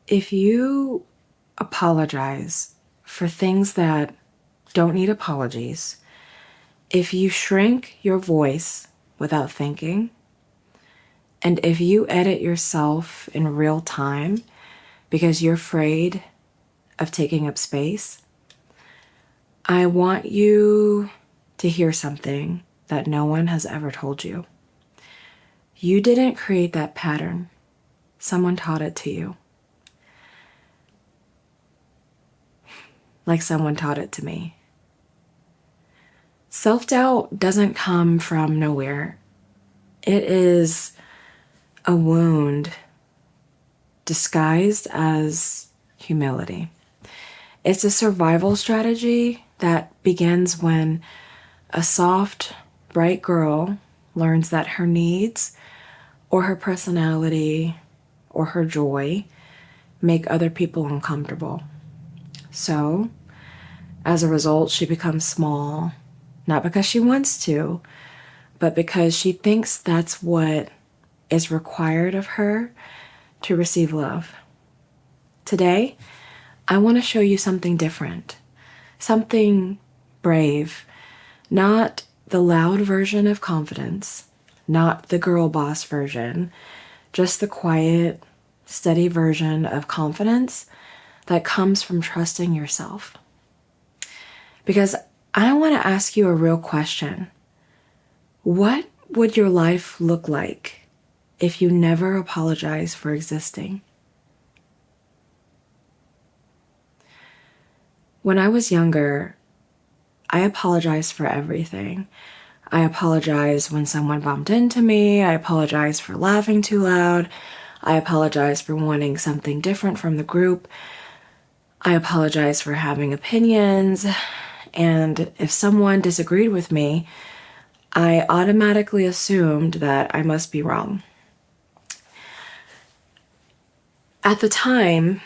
If you apologize for things that don't need apologies, if you shrink your voice without thinking, and if you edit yourself in real time because you're afraid of taking up space, I want you to hear something that no one has ever told you. You didn't create that pattern. Someone taught it to you. Like someone taught it to me. Self-doubt doesn't come from nowhere. It is a wound disguised as humility. It's a survival strategy that begins when a soft, bright girl learns that her needs or her personality or her joy make other people uncomfortable. So, as a result, she becomes small, not because she wants to, but because she thinks that's what is required of her to receive love. Today, I want to show you something different, something brave, not the loud version of confidence, not the girl boss version, just the quiet, steady version of confidence that comes from trusting yourself. Because I want to ask you a real question. What would your life look like if you never apologize for existing? When I was younger, I apologized for everything. I apologized when someone bumped into me. I apologized for laughing too loud. I apologized for wanting something different from the group. I apologized for having opinions. And if someone disagreed with me, I automatically assumed that I must be wrong. At the time,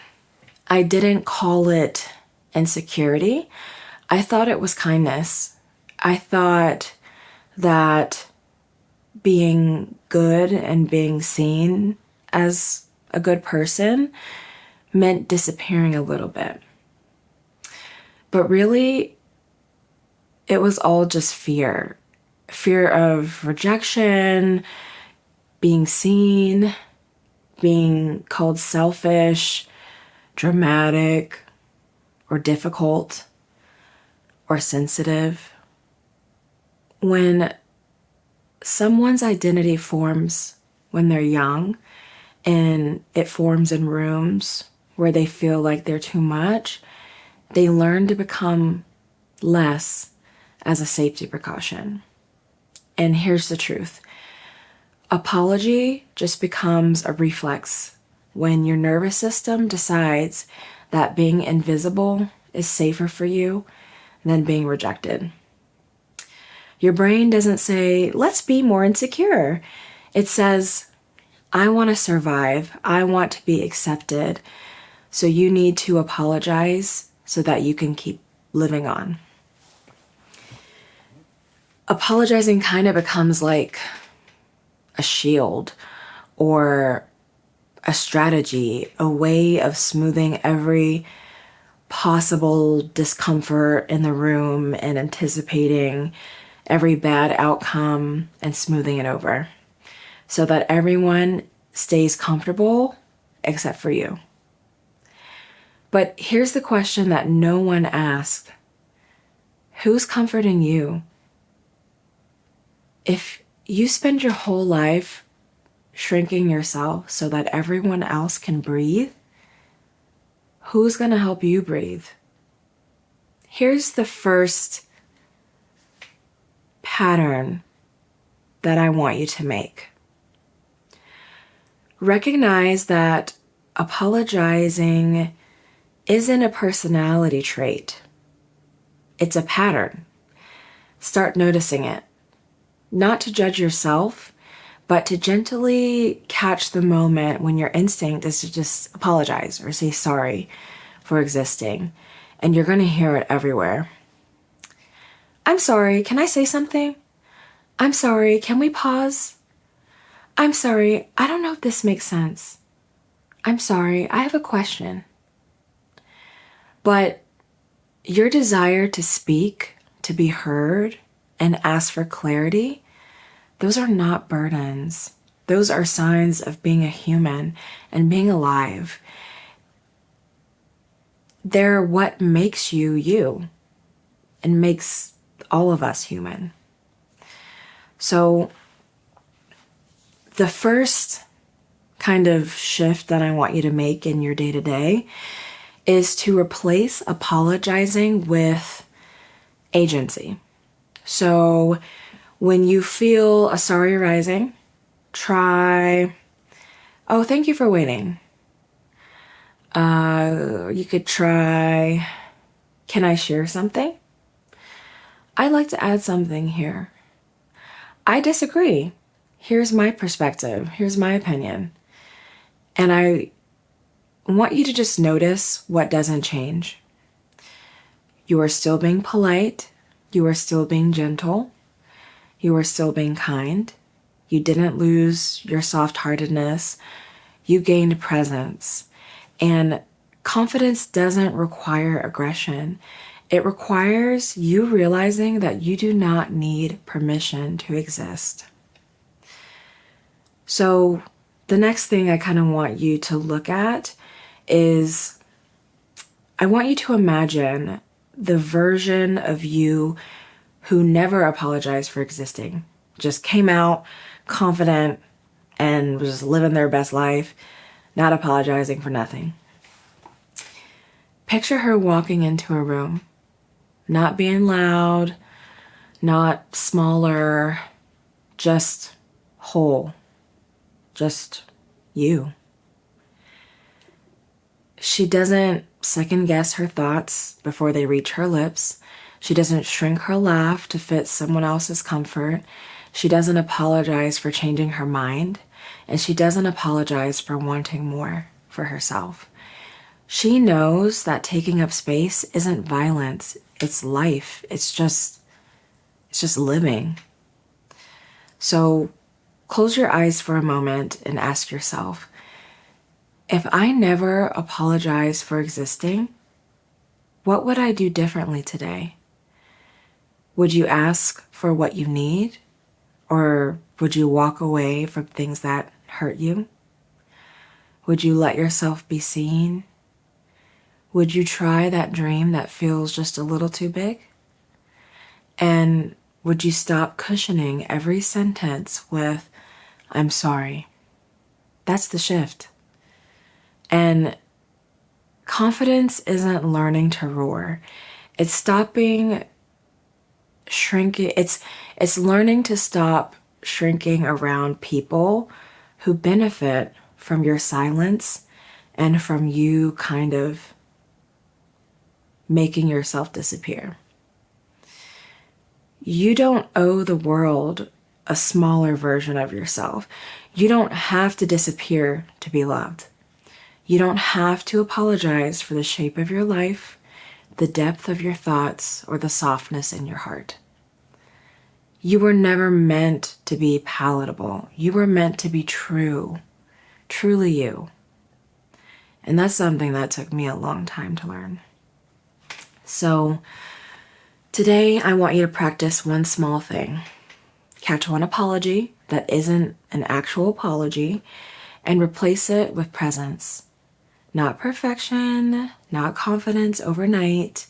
I didn't call it insecurity. I thought it was kindness. I thought that being good and being seen as a good person meant disappearing a little bit. But really, it was all just fear. Fear of rejection, being seen, being called selfish, dramatic, or difficult, or sensitive. When someone's identity forms when they're young, and it forms in rooms where they feel like they're too much, they learn to become less as a safety precaution. And here's the truth. Apology just becomes a reflex when your nervous system decides that being invisible is safer for you than being rejected. Your brain doesn't say, let's be more insecure. It says, I want to survive. I want to be accepted. So you need to apologize so that you can keep living on. Apologizing kind of becomes like a shield or a strategy, a way of smoothing every possible discomfort in the room and anticipating every bad outcome and smoothing it over so that everyone stays comfortable except for you. But here's the question that no one asks. Who's comforting you? If you spend your whole life shrinking yourself so that everyone else can breathe, who's going to help you breathe? Here's the first pattern that I want you to make. Recognize that apologizing isn't a personality trait. It's a pattern. Start noticing it. Not to judge yourself, but to gently catch the moment when your instinct is to just apologize or say sorry for existing. And you're going to hear it everywhere. I'm sorry, can I say something? I'm sorry, can we pause? I'm sorry, I don't know if this makes sense. I'm sorry, I have a question. But your desire to speak, to be heard, and ask for clarity, those are not burdens. Those are signs of being a human and being alive. They're what makes you you and makes all of us human. So the first kind of shift that I want you to make in your day-to-day is to replace apologizing with agency. So when you feel a sorry rising, try, oh, thank you for waiting. You could try, can I share something? I'd like to add something here. I disagree. Here's my perspective. Here's my opinion. And I want you to just notice what doesn't change. You are still being polite. You are still being gentle. You are still being kind. You didn't lose your soft-heartedness. You gained presence. And confidence doesn't require aggression. It requires you realizing that you do not need permission to exist. So the next thing I kind of want you to look at is I want you to imagine the version of you who never apologized for existing, just came out confident and was just living their best life, not apologizing for nothing. Picture her walking into a room, not being loud, not smaller, just whole, just you. She doesn't second guess her thoughts before they reach her lips. She doesn't shrink her laugh to fit someone else's comfort. She doesn't apologize for changing her mind. And she doesn't apologize for wanting more for herself. She knows that taking up space isn't violence. It's life. It's just living. So close your eyes for a moment and ask yourself, if I never apologize for existing, what would I do differently today? Would you ask for what you need? Or would you walk away from things that hurt you? Would you let yourself be seen? Would you try that dream that feels just a little too big? And would you stop cushioning every sentence with, I'm sorry? That's the shift. And confidence isn't learning to roar. It's stopping shrinking. It's learning to stop shrinking around people who benefit from your silence and from you kind of making yourself disappear. You don't owe the world a smaller version of yourself. You don't have to disappear to be loved. You don't have to apologize for the shape of your life, the depth of your thoughts, or the softness in your heart. You were never meant to be palatable. You were meant to be true, truly you. And that's something that took me a long time to learn. So today I want you to practice one small thing. Catch one apology that isn't an actual apology and replace it with presence. Not perfection, not confidence overnight,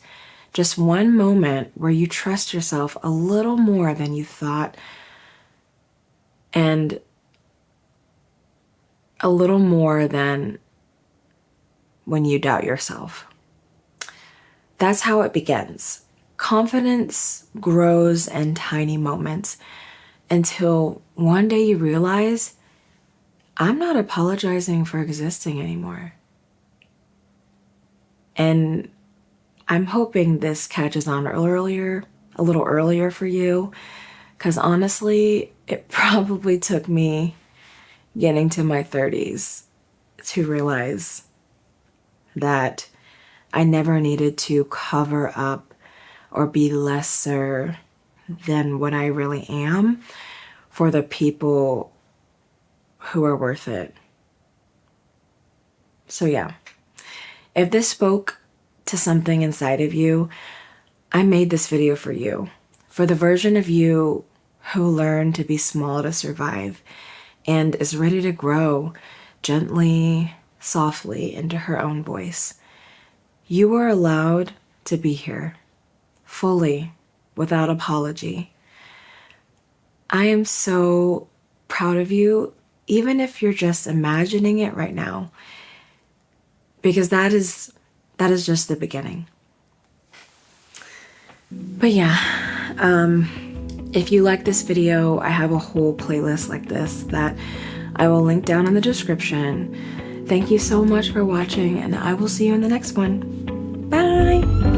just one moment where you trust yourself a little more than you thought and a little more than when you doubt yourself. That's how it begins. Confidence grows in tiny moments until one day you realize, I'm not apologizing for existing anymore. And I'm hoping this catches on a little earlier for you, because honestly, it probably took me getting to my 30s to realize that I never needed to cover up or be lesser than what I really am for the people who are worth it. So yeah, if this spoke to something inside of you, I made this video for you, for the version of you who learned to be small to survive and is ready to grow gently, softly into her own voice. You are allowed to be here, fully, without apology. I am so proud of you, even if you're just imagining it right now, because that is just the beginning. But yeah, if you like this video, I have a whole playlist like this that I will link down in the description. Thank you so much for watching, and I will see you in the next one. Bye!